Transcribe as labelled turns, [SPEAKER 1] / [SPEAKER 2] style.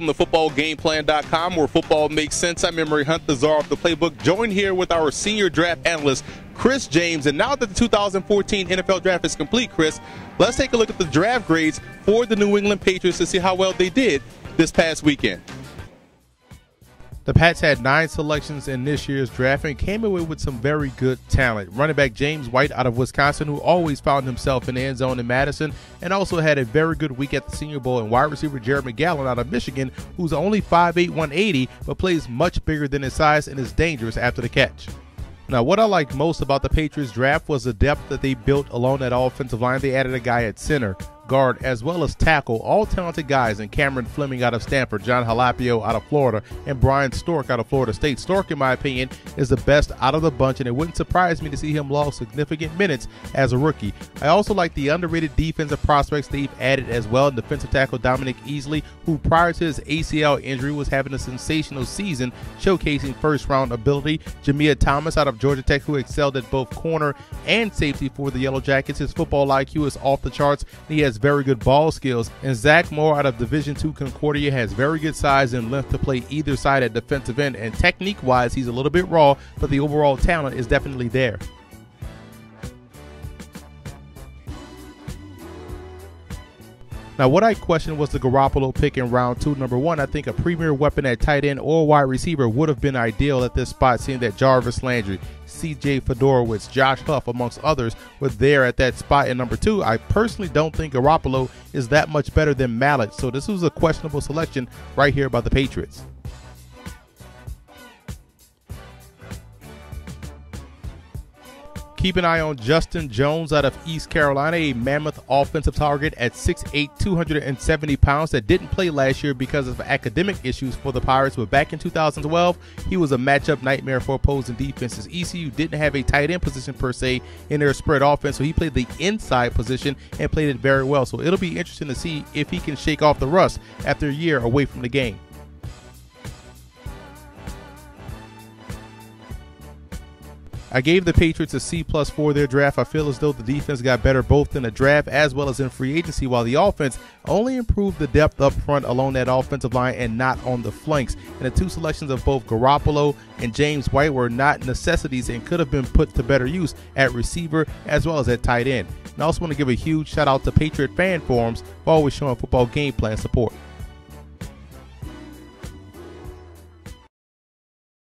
[SPEAKER 1] welcome to footballgameplan.com, where football makes sense. I'm Emery Hunt, the czar of the playbook, joined here with our senior draft analyst, Chris James. And now that the 2014 NFL Draft is complete, Chris, let's take a look at the draft grades for the New England Patriots to see how well they did this past weekend.
[SPEAKER 2] The Pats had 9 selections in this year's draft and came away with some very good talent. Running back James White out of Wisconsin, who always found himself in the end zone in Madison, and also had a very good week at the Senior Bowl. And wide receiver Jared McGowan out of Michigan, who's only 5'8", 180, but plays much bigger than his size and is dangerous after the catch. Now, what I liked most about the Patriots draft was the depth that they built along that offensive line. They added a guy at center, guard, as well as tackle, all talented guys, and Cameron Fleming out of Stanford, John Halapio out of Florida, and Brian Stork out of Florida State. Stork, in my opinion, is the best out of the bunch, and it wouldn't surprise me to see him log significant minutes as a rookie. I also like the underrated defensive prospects they've added as well. Defensive tackle Dominic Easley, who prior to his ACL injury was having a sensational season, showcasing first-round ability. Jamia Thomas out of Georgia Tech, who excelled at both corner and safety for the Yellow Jackets. His football IQ is off the charts, and he has very good ball skills. And Zach Moore out of Division II Concordia has very good size and length to play either side at defensive end, and technique wise he's a little bit raw, but the overall talent is definitely there. Now, what I questioned was the Garoppolo pick in round 2. Number 1, I think a premier weapon at tight end or wide receiver would have been ideal at this spot, seeing that Jarvis Landry, C.J. Fedorowicz, Josh Huff, amongst others, were there at that spot. And number 2, I personally don't think Garoppolo is that much better than Mallett, so this was a questionable selection right here by the Patriots. Keep an eye on Justin Jones out of East Carolina, a mammoth offensive target at 6'8", 270 pounds that didn't play last year because of academic issues for the Pirates, but back in 2012, he was a matchup nightmare for opposing defenses. ECU didn't have a tight end position per se in their spread offense, so he played the inside position and played it very well. So it'll be interesting to see if he can shake off the rust after a year away from the game. I gave the Patriots a C+ for their draft. I feel as though the defense got better both in the draft as well as in free agency, while the offense only improved the depth up front along that offensive line and not on the flanks. And the 2 selections of both Garoppolo and James White were not necessities and could have been put to better use at receiver as well as at tight end. And I also want to give a huge shout out to Patriot fan forums for always showing football game plan support.